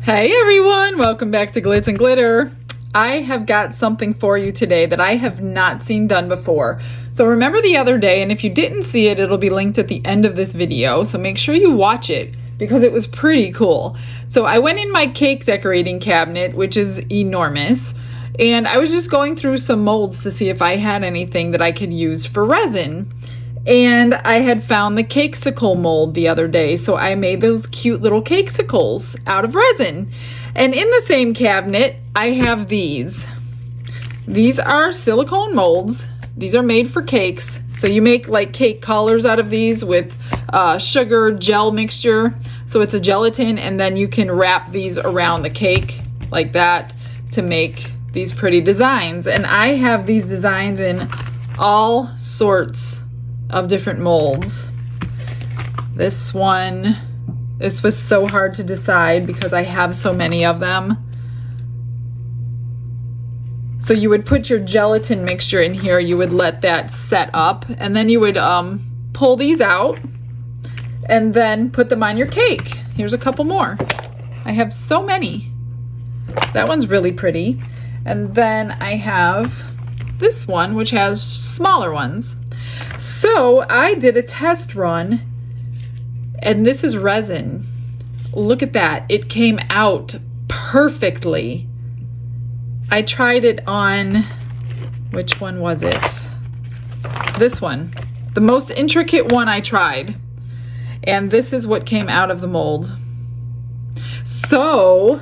Hey everyone, welcome back to Glitz and Glitter. I have got something for you today that I have not seen done before. So remember the other day, and if you didn't see it, it'll be linked at the end of this video. So make sure you watch it because it was pretty cool. So I went in my cake decorating cabinet, which is enormous, and I was just going through some molds to see if I had anything that I could use for resin. And I had found the cakesicle mold the other day, so I made those cute little cakesicles out of resin. And in the same cabinet, I have these. These are silicone molds. These are made for cakes. So you make like cake collars out of these with sugar gel mixture. So it's a gelatin, and then you can wrap these around the cake like that to make these pretty designs. And I have these designs in all sorts of different molds. This was so hard to decide because I have so many of them. So you would put your gelatin mixture in here, you would let that set up, and then you would pull these out and then put them on your cake. Here's a couple more. I have so many. That one's really pretty. And then I have this one, which has smaller ones. So I did a test run, and this is resin. Look at that. It came out perfectly. I tried it on, which one was it? This one, the most intricate one I tried. And this is what came out of the mold. So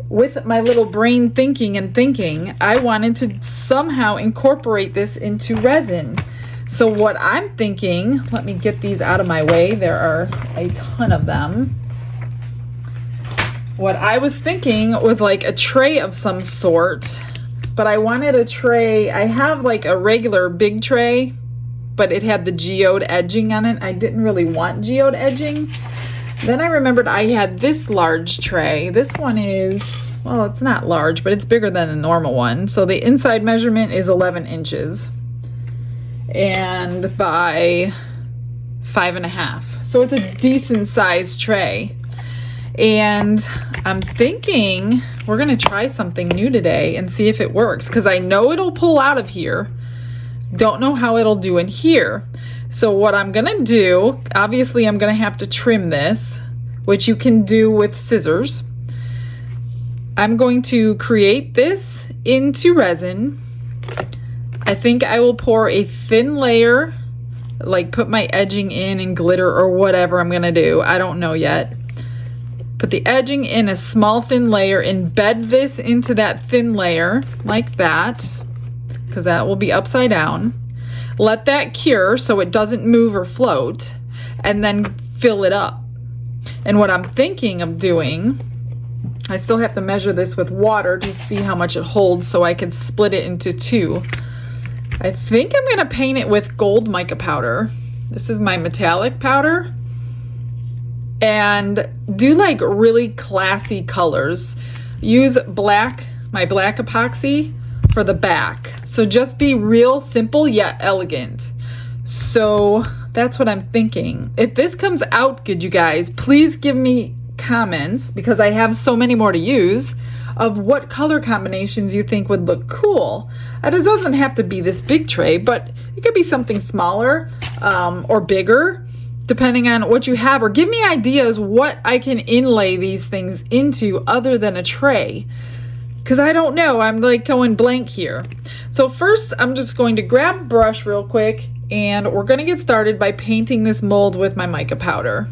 with my little brain thinking, I wanted to somehow incorporate this into resin. So what I'm thinking, let me get these out of my way. There are a ton of them. What I was thinking was like a tray of some sort, but I wanted a tray. I have like a regular big tray, but it had the geode edging on it. I didn't really want geode edging. Then I remembered I had this large tray. This one is, well, it's not large, but it's bigger than the normal one. So the inside measurement is 11 inches. And by 5.5. So it's a decent sized tray. And I'm thinking we're gonna try something new today and see if it works, because I know it'll pull out of here. Don't know how it'll do in here. So what I'm gonna do, obviously I'm gonna have to trim this, which you can do with scissors. I'm going to create this into resin. I think I will pour a thin layer, like put my edging in glitter or whatever I'm gonna do. I don't know yet. Put the edging in a small thin layer, embed this into that thin layer like that, because that will be upside down. Let that cure so it doesn't move or float, and then fill it up. And what I'm thinking of doing, I still have to measure this with water to see how much it holds so I can split it into two. I think I'm gonna paint it with gold mica powder. This is my metallic powder. And do like really classy colors. Use black, my black epoxy for the back. So just be real simple yet elegant. So that's what I'm thinking. If this comes out good, you guys, please give me comments, because I have so many more to use, of what color combinations you think would look cool. And it doesn't have to be this big tray, but it could be something smaller or bigger, depending on what you have, or give me ideas what I can inlay these things into other than a tray, because I don't know. I'm like going blank here. So first I'm just going to grab a brush real quick, and we're going to get started by painting this mold with my mica powder.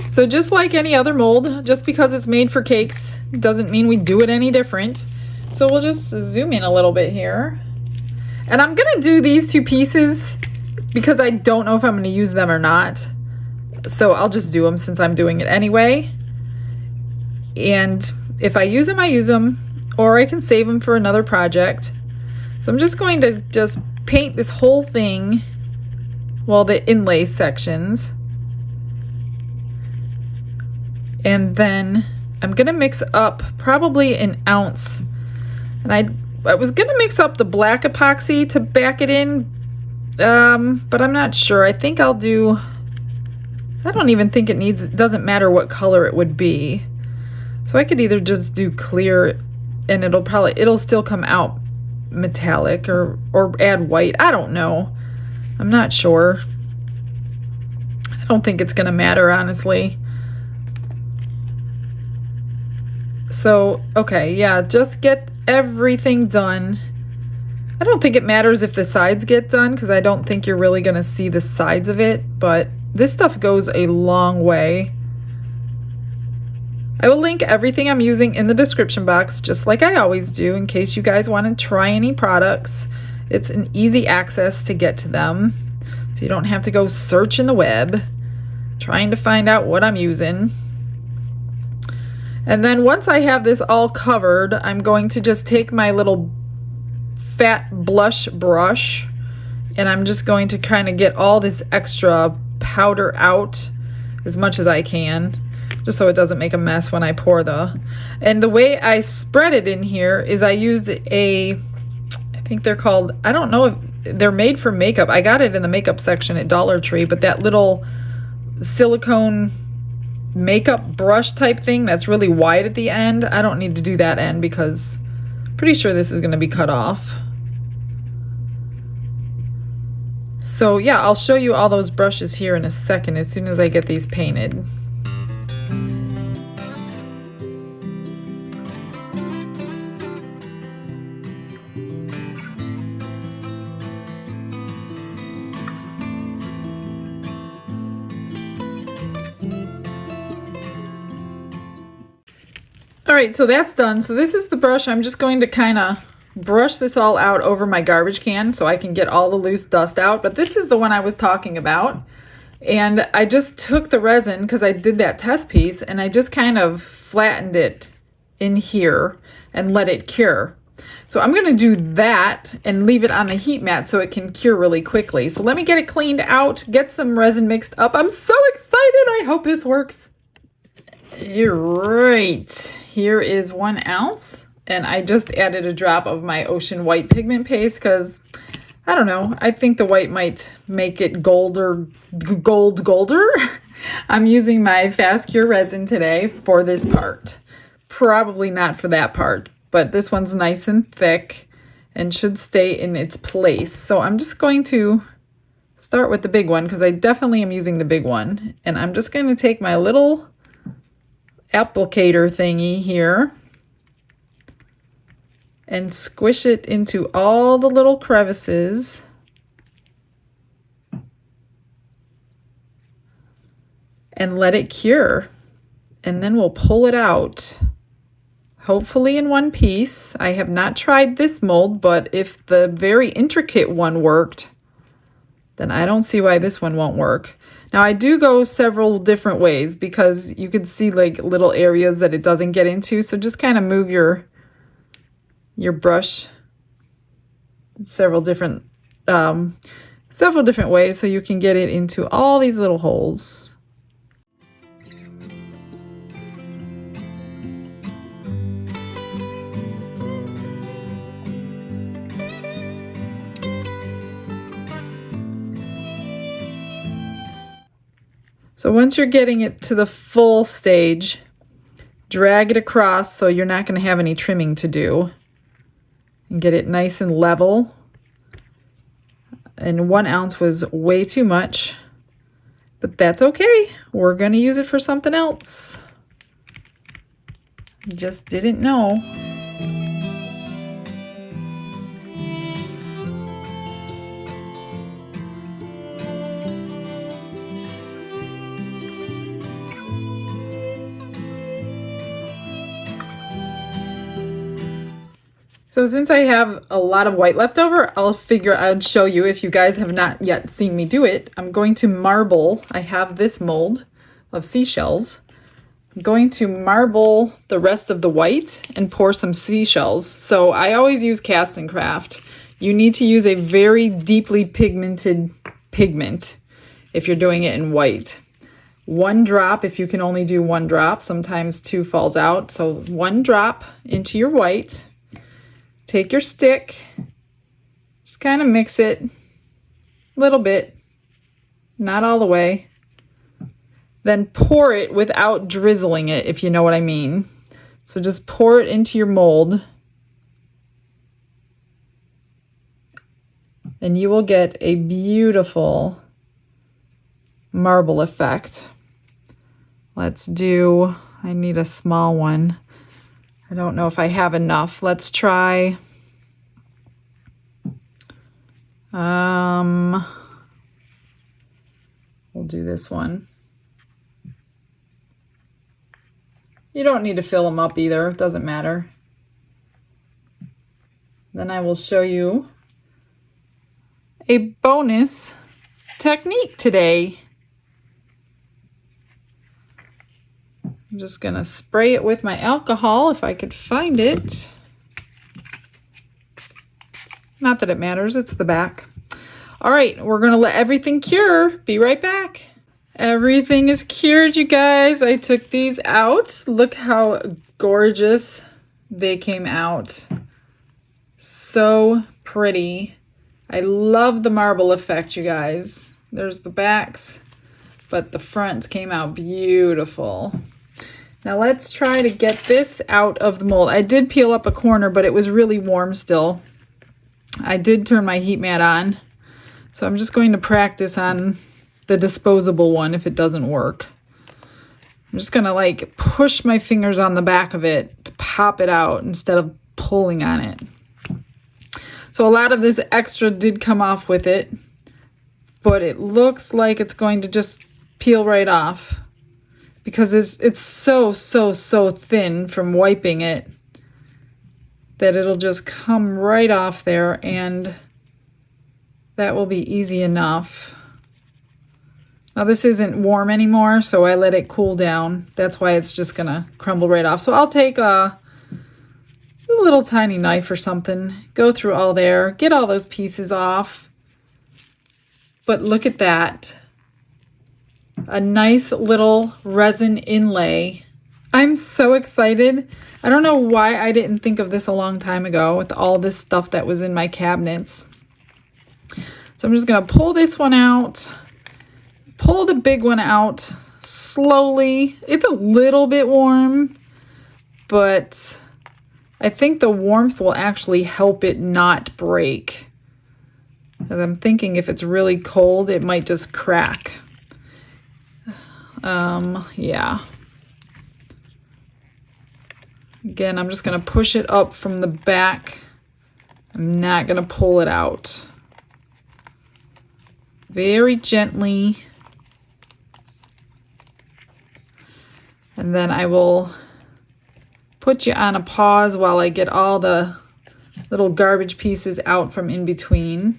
So just like any other mold, just because it's made for cakes doesn't mean we do it any different. So we'll just zoom in a little bit here. And I'm gonna do these two pieces because I don't know if I'm gonna use them or not. So I'll just do them since I'm doing it anyway. And if I use them, I use them, or I can save them for another project. So I'm just going to just paint this whole thing, well, the inlay sections. And then I'm gonna mix up probably an ounce. And I was gonna mix up the black epoxy to back it in, but I'm not sure. I think I'll do I don't even think it doesn't matter what color it would be. So I could either just do clear and it'll still come out metallic, or add white. I don't know. I'm not sure. I don't think it's gonna matter, honestly. So, okay, yeah, just get everything done. I don't think it matters if the sides get done, because I don't think you're really gonna see the sides of it, but this stuff goes a long way. I will link everything I'm using in the description box, just like I always do, in case you guys want to try any products. It's an easy access to get to them, so you don't have to go search in the web trying to find out what I'm using. And then once I have this all covered, I'm going to just take my little fat blush brush, and I'm just going to kind of get all this extra powder out as much as I can, just so it doesn't make a mess when I pour and the way I spread it in here is I used I think they're called, I don't know if they're made for makeup. I got it in the makeup section at Dollar Tree, but that little silicone makeup brush type thing that's really wide at the end. I don't need to do that end because I'm pretty sure this is going to be cut off. So yeah, I'll show you all those brushes here in a second as soon as I get these painted. All right, so that's done. So this is the brush. I'm just going to kind of brush this all out over my garbage can so I can get all the loose dust out. But this is the one I was talking about. And I just took the resin, because I did that test piece, and I just kind of flattened it in here and let it cure. So I'm going to do that and leave it on the heat mat so it can cure really quickly. So let me get it cleaned out, get some resin mixed up. I'm so excited. I hope this works. Right, here is 1 ounce, and I just added a drop of my Ocean White pigment paste because, I don't know, I think the white might make it golder. I'm using my Fast Cure resin today for this part. Probably not for that part, but this one's nice and thick and should stay in its place. So I'm just going to start with the big one because I definitely am using the big one. And I'm just going to take my little applicator thingy here and squish it into all the little crevices. And let it cure. And then we'll pull it out, hopefully in one piece. I have not tried this mold, but if the very intricate one worked, then I don't see why this one won't work. Now I do go several different ways because you can see like little areas that it doesn't get into. So just kind of move your brush several different ways so you can get it into all these little holes. So once you're getting it to the full stage, drag it across so you're not going to have any trimming to do. And get it nice and level. And 1 ounce was way too much, but that's okay. We're going to use it for something else. Just didn't know. So since I have a lot of white left over, I'll figure I'd show you if you guys have not yet seen me do it. I'm going to marble. I have this mold of seashells. I'm going to marble the rest of the white and pour some seashells. So I always use Cast and Craft. You need to use a very deeply pigmented pigment if you're doing it in white. 1 drop if you can only do 1 drop. Sometimes 2 falls out. So 1 drop into your white. Take your stick, just kind of mix it a little bit, not all the way. then pour it without drizzling it, if you know what I mean. So just pour it into your mold, and you will get a beautiful marble effect. Let's do, I need a small one. I don't know if I have enough. Let's try, we'll do this one. You don't need to fill them up either, it doesn't matter. Then I will show you a bonus technique today. I'm just gonna spray it with my alcohol if I could find it. Not that it matters, it's the back. All right, we're gonna let everything cure. Be right back. Everything is cured, you guys. I took these out. Look how gorgeous they came out. So pretty. I love the marble effect, you guys. There's the backs, but the fronts came out beautiful. Now let's try to get this out of the mold. I did peel up a corner, but it was really warm still. I did turn my heat mat on, so I'm just going to practice on the disposable one if it doesn't work. I'm just gonna like push my fingers on the back of it to pop it out instead of pulling on it. So a lot of this extra did come off with it, but it looks like it's going to just peel right off because it's so thin from wiping it that it'll just come right off there, and that will be easy enough. Now this isn't warm anymore, so I let it cool down. That's why it's just gonna crumble right off. So I'll take a little tiny knife or something, go through all there, get all those pieces off. But look at that. A nice little resin inlay. I'm so excited. I don't know why I didn't think of this a long time ago with all this stuff that was in my cabinets. So I'm just gonna pull this one out. Pull the big one out slowly. It's a little bit warm, but I think the warmth will actually help it not break. Because I'm thinking if it's really cold, it might just crack. Yeah. Again, I'm just gonna push it up from the back. I'm not gonna pull it out. Very gently. And then I will put you on a pause while I get all the little garbage pieces out from in between.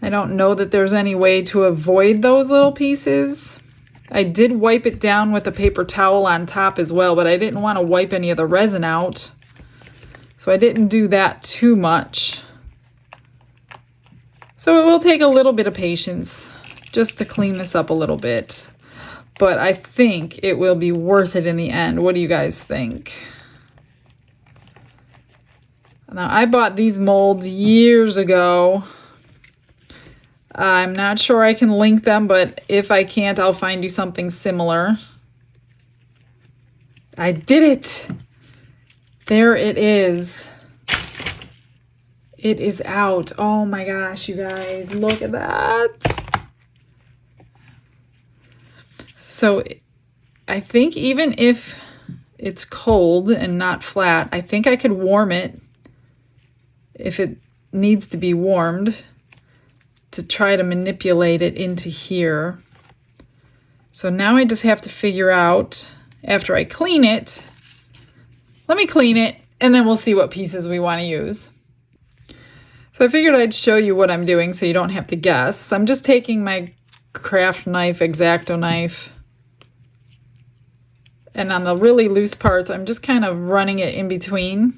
I don't know that there's any way to avoid those little pieces. I did wipe it down with a paper towel on top as well, but I didn't want to wipe any of the resin out. So I didn't do that too much. So it will take a little bit of patience just to clean this up a little bit. But I think it will be worth it in the end. What do you guys think? Now, I bought these molds years ago. I'm not sure I can link them, but if I can't, I'll find you something similar. I did it! There it is. It is out. Oh my gosh, you guys, look at that. So I think even if it's cold and not flat, I think I could warm it if it needs to be warmed to try to manipulate it into here. So now I just have to figure out, after I clean it, let me clean it and then we'll see what pieces we want to use. So I figured I'd show you what I'm doing so you don't have to guess. I'm just taking my craft knife, X-Acto knife, and on the really loose parts, I'm just kind of running it in between.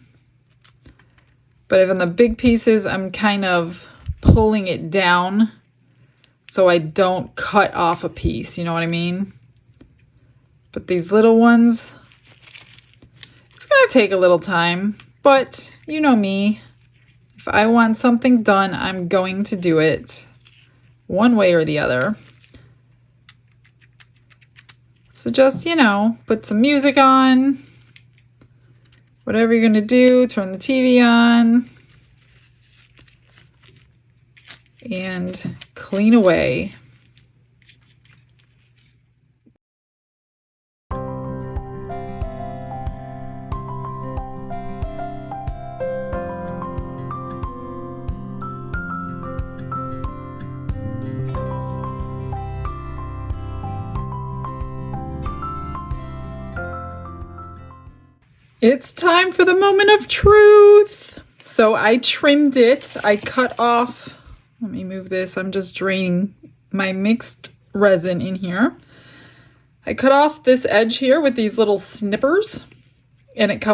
But if on the big pieces, I'm kind of pulling it down so I don't cut off a piece, you know what I mean? But these little ones, it's gonna take a little time, but you know me. If I want something done, I'm going to do it one way or the other. So just, you know, put some music on, whatever you're gonna do, turn the TV on, and clean away. It's time for the moment of truth. So I trimmed it. I cut off, let me move this. I'm just draining my mixed resin in here. I cut off this edge here with these little snippers, and it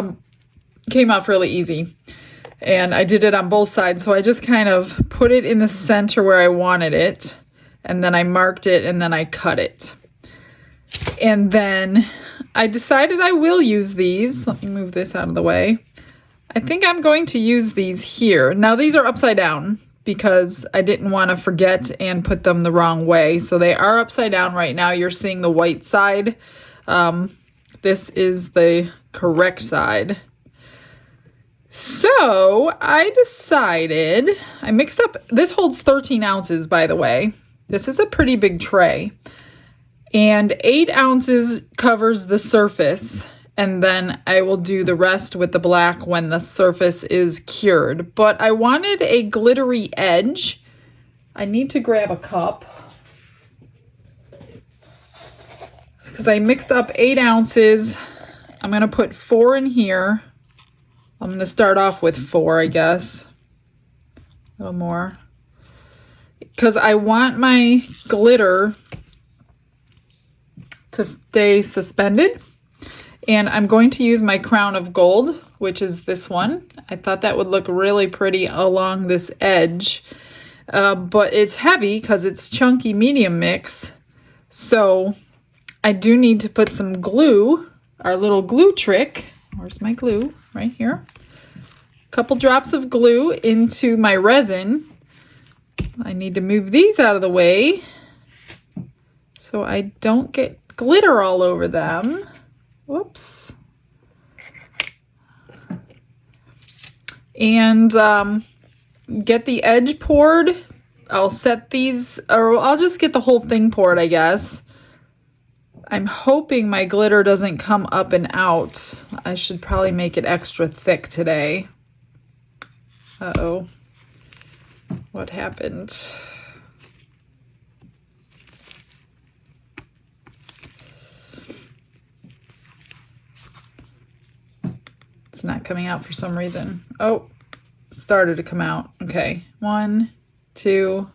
came off really easy. And I did it on both sides. So I just kind of put it in the center where I wanted it, and then I marked it, and then I cut it. And then I decided I will use these. Let me move this out of the way. I think I'm going to use these here. Now these are upside down because I didn't want to forget and put them the wrong way. So they are upside down right now. You're seeing the white side. This is the correct side. So I decided, I mixed up, this holds 13 ounces, by the way. This is a pretty big tray. And 8 ounces covers the surface, and then I will do the rest with the black when the surface is cured. But I wanted a glittery edge. I need to grab a cup because I mixed up 8 ounces. I'm going to put 4 in here. I'm going to start off with 4, I guess. A little more. Because I want my glitter to stay suspended, and I'm going to use my crown of gold, which is this one. I thought that would look really pretty along this edge, but it's heavy because it's chunky medium mix, so I do need to put some glue, our little glue trick. Where's my glue? Right here. A couple drops of glue into my resin. I need to move these out of the way so I don't get glitter all over them. Whoops. And get the edge poured. I'll set these, or I'll just get the whole thing poured, I guess. I'm hoping my glitter doesn't come up and out. I should probably make it extra thick today. Uh-oh. What happened? It's not coming out for some reason. Oh, it started to come out. Okay, 1, 2.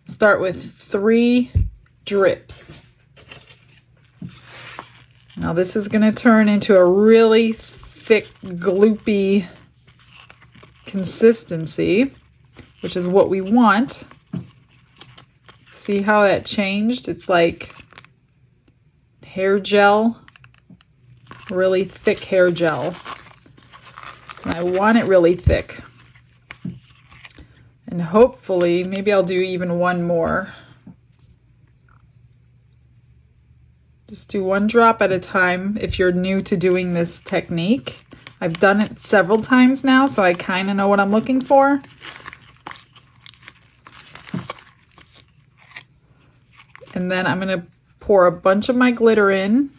Start with 3 drips. Now this is going to turn into a really thick, gloopy consistency, which is what we want. See how that changed? It's like hair gel. Really thick hair gel. And I want it really thick. And hopefully, maybe I'll do even one more. Just do 1 drop at a time if you're new to doing this technique. I've done it several times now, so I kind of know what I'm looking for. And then I'm going to pour a bunch of my glitter in.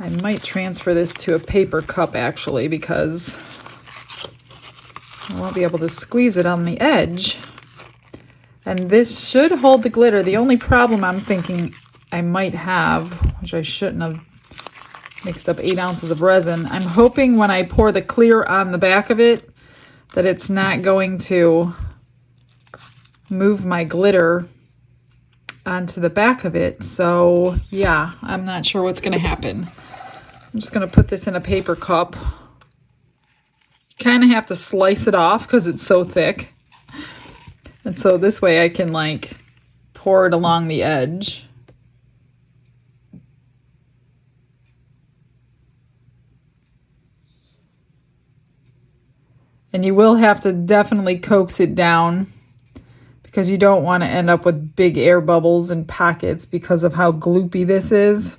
I might transfer this to a paper cup actually, because I won't be able to squeeze it on the edge. And this should hold the glitter. The only problem I'm thinking I might have, which I shouldn't have mixed up 8 ounces of resin, I'm hoping when I pour the clear on the back of it that it's not going to move my glitter onto the back of it. So yeah, I'm not sure what's going to happen. I'm just going to put this in a paper cup. Kind of have to slice it off because it's so thick. And so this way I can like pour it along the edge. And you will have to definitely coax it down because you don't want to end up with big air bubbles and pockets because of how gloopy this is.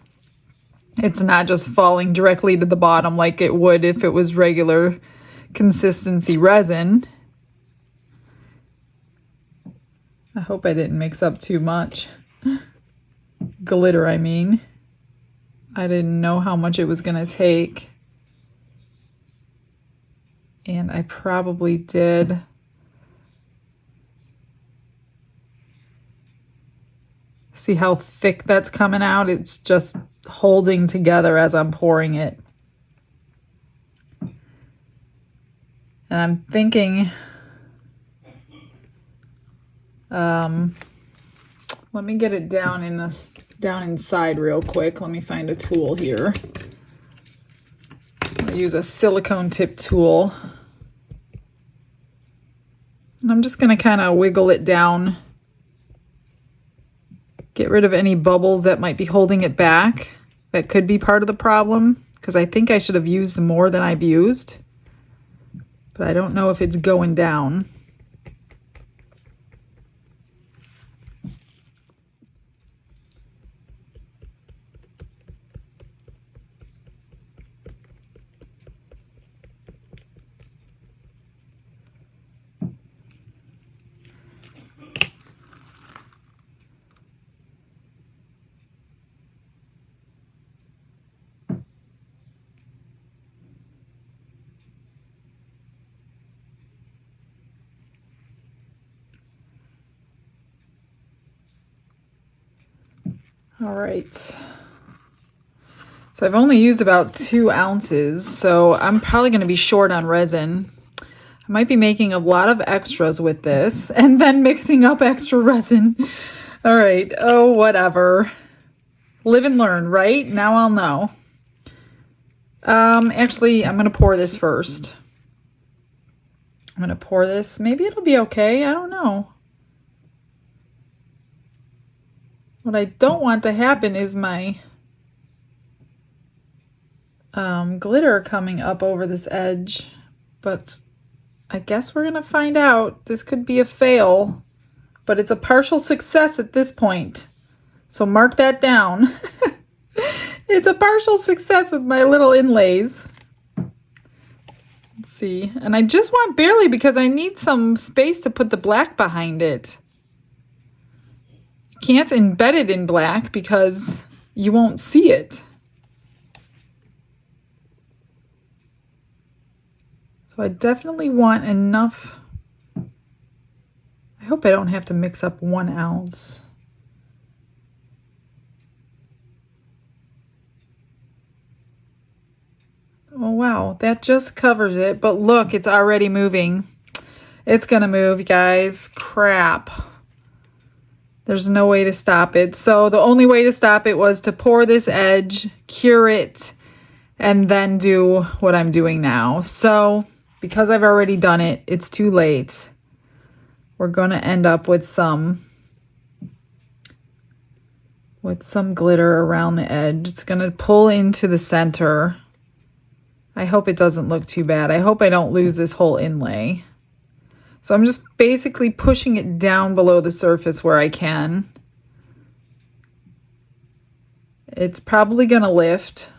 It's not just falling directly to the bottom like it would if it was regular consistency resin. I hope I didn't mix up too much. Glitter, I mean. I didn't know how much it was going to take. And I probably did. See how thick that's coming out? It's just holding together as I'm pouring it. And I'm thinking, let me get it down inside real quick. Let me find a tool here. I use a silicone tip tool. And I'm just going to kind of wiggle it down. Get rid of any bubbles that might be holding it back. That could be part of the problem, because I think I should have used more than I've used. But I don't know if it's going down. All right. So I've only used about 2 ounces, so I'm probably going to be short on resin. I might be making a lot of extras with this and then mixing up extra resin. All right. Oh, whatever. Live and learn, right? Now I'll know. Actually, I'm going to pour this first. I'm going to pour this. Maybe it'll be okay. I don't know. What I don't want to happen is my glitter coming up over this edge, but I guess we're going to find out. This could be a fail, but it's a partial success at this point. So mark that down. It's a partial success with my little inlays. Let's see. And I just want barely because I need some space to put the black behind it. Can't embed it in black because you won't see it. So I definitely want enough. I hope I don't have to mix up 1 ounce. Oh wow, that just covers it, but look, it's already moving. It's gonna move, guys. Crap. There's no way to stop it. So the only way to stop it was to pour this edge, cure it, and then do what I'm doing now. So because I've already done it, it's too late. We're going to end up with some glitter around the edge. It's going to pull into the center. I hope it doesn't look too bad. I hope I don't lose this whole inlay. So I'm just basically pushing it down below the surface where I can. It's probably going to lift,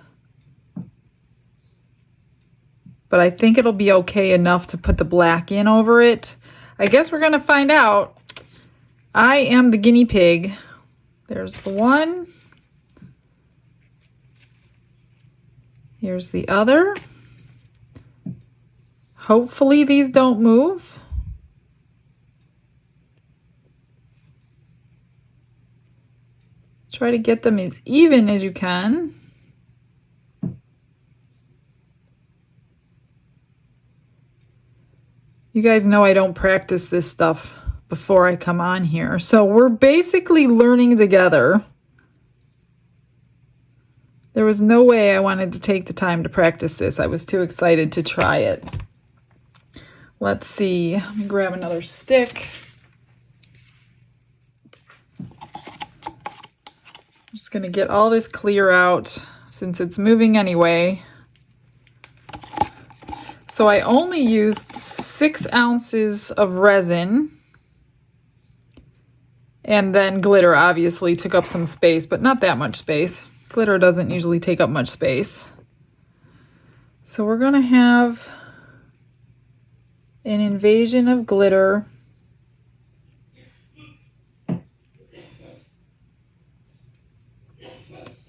but I think it'll be okay enough to put the black in over it. I guess we're going to find out. I am the guinea pig. There's the one. Here's the other. Hopefully these don't move. Try to get them as even as you can. You guys know I don't practice this stuff before I come on here. So we're basically learning together. There was no way I wanted to take the time to practice this. I was too excited to try it. Let's see. Let me grab another stick. I'm just going to get all this clear out since it's moving anyway. So I only used 6 ounces of resin. And then glitter obviously took up some space, but not that much space. Glitter doesn't usually take up much space. So we're gonna have an invasion of glitter.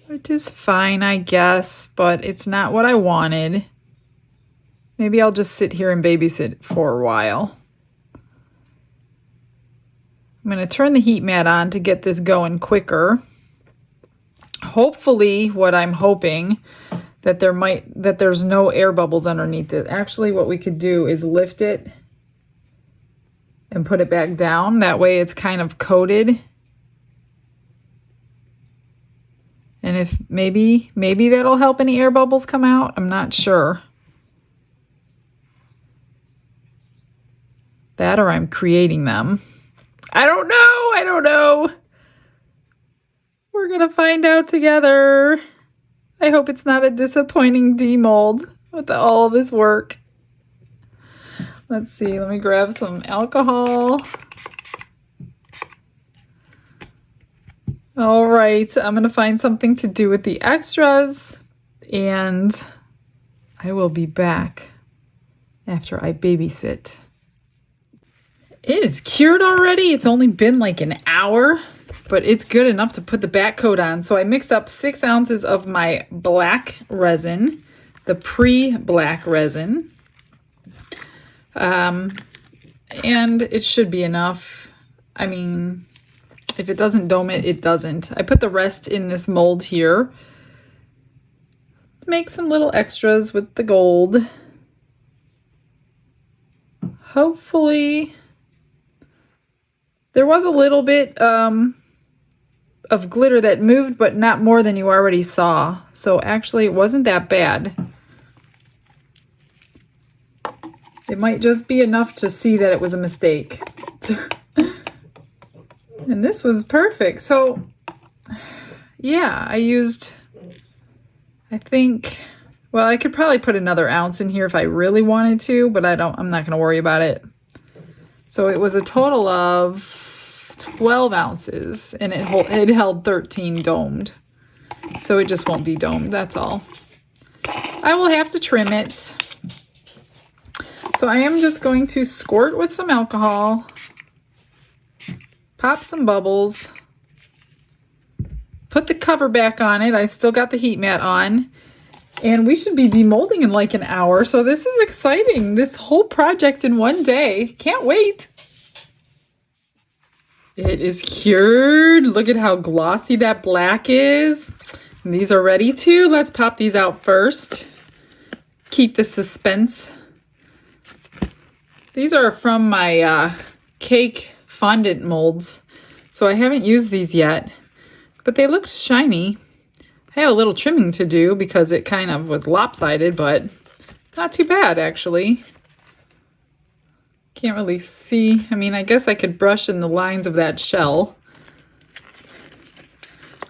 Which is fine, I guess, but it's not what I wanted. Maybe I'll just sit here and babysit for a while. I'm going to turn the heat mat on to get this going quicker. Hopefully, what I'm hoping that there's no air bubbles underneath it. Actually, what we could do is lift it and put it back down. That way it's kind of coated. And if maybe that'll help any air bubbles come out. I'm not sure. That or I'm creating them. I don't know. We're gonna find out together. I hope it's not a disappointing demold with all this work. Let's see, let me grab some alcohol. All right, I'm gonna find something to do with the extras, and I will be back after I babysit. It is cured already. It's only been like an hour, but it's good enough to put the back coat on. So I mixed up 6 ounces of my black resin, the pre-black resin. And it should be enough. I mean, if it doesn't dome it, it doesn't. I put the rest in this mold here. Make some little extras with the gold. Hopefully, there was a little bit of glitter that moved, but not more than you already saw. So actually, it wasn't that bad. It might just be enough to see that it was a mistake. And this was perfect. So yeah, I used, I think, well, I could probably put another ounce in here if I really wanted to, but I'm not gonna worry about it. So it was a total of 12 ounces, and it held 13 domed. So it just won't be domed, that's all. I will have to trim it. So I am just going to squirt with some alcohol, pop some bubbles, put the cover back on it. I've still got the heat mat on, and we should be demolding in like an hour. So this is exciting. This whole project in one day. Can't wait. It is cured. Look at how glossy that black is. And these are ready too. Let's pop these out first. Keep the suspense. These are from my cake fondant molds. So I haven't used these yet, but they look shiny. I have a little trimming to do because it kind of was lopsided, but not too bad actually. Can't really see. I mean, I guess I could brush in the lines of that shell.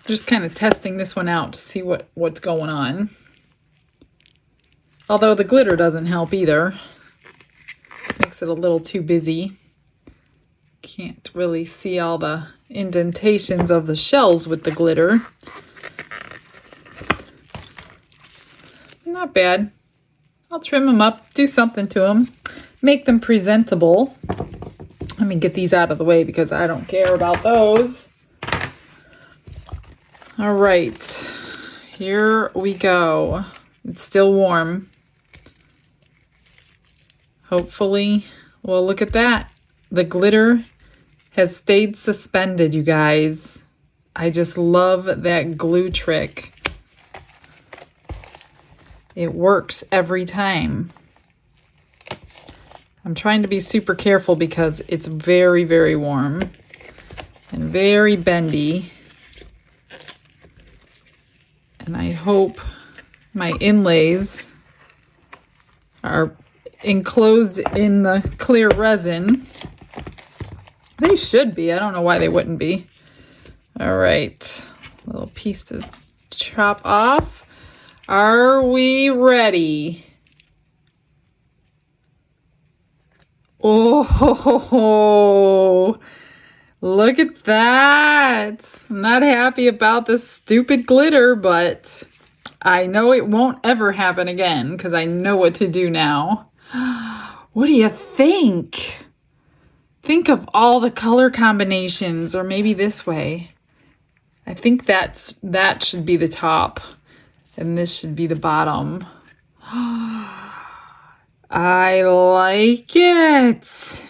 Just kind of testing this one out to see what's going on. Although the glitter doesn't help either. Makes it a little too busy. Can't really see all the indentations of the shells with the glitter. Not bad. I'll trim them up, do something to them, make them presentable. Let me get these out of the way because I don't care about those. All right, here we go. It's still warm. Hopefully, well, look at that. The glitter has stayed suspended, you guys. I just love that glue trick. It works every time. I'm trying to be super careful because it's very, very warm and very bendy. And I hope my inlays are enclosed in the clear resin. They should be. I don't know why they wouldn't be. All right, little piece to chop off. Are we ready? Oh, look at that. I'm not happy about this stupid glitter, but I know it won't ever happen again because I know what to do now. What do you think? Think of all the color combinations, or maybe this way. I think that should be the top, and this should be the bottom. I like it.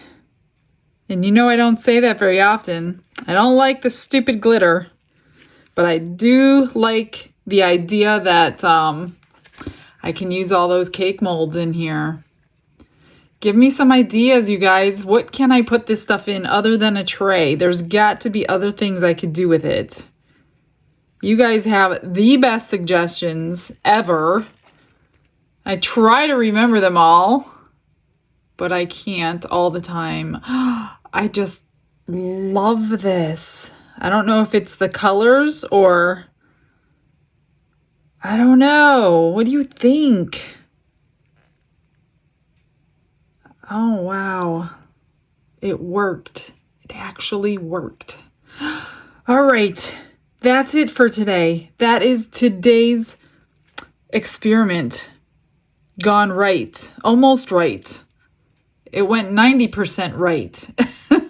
And you know I don't say that very often. I don't like the stupid glitter, but I do like the idea that I can use all those cake molds in here. Give me some ideas, you guys. What can I put this stuff in other than a tray? There's got to be other things I could do with it. You guys have the best suggestions ever. I try to remember them all, but I can't all the time. I just love this. I don't know if it's the colors or... I don't know. What do you think? Oh, wow. It worked. It actually worked. All right. That's it for today. That is today's experiment. Gone right. Almost right. It went 90% right. All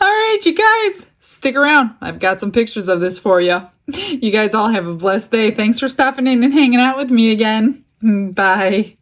right, you guys. Stick around. I've got some pictures of this for you. You guys all have a blessed day. Thanks for stopping in and hanging out with me again. Bye.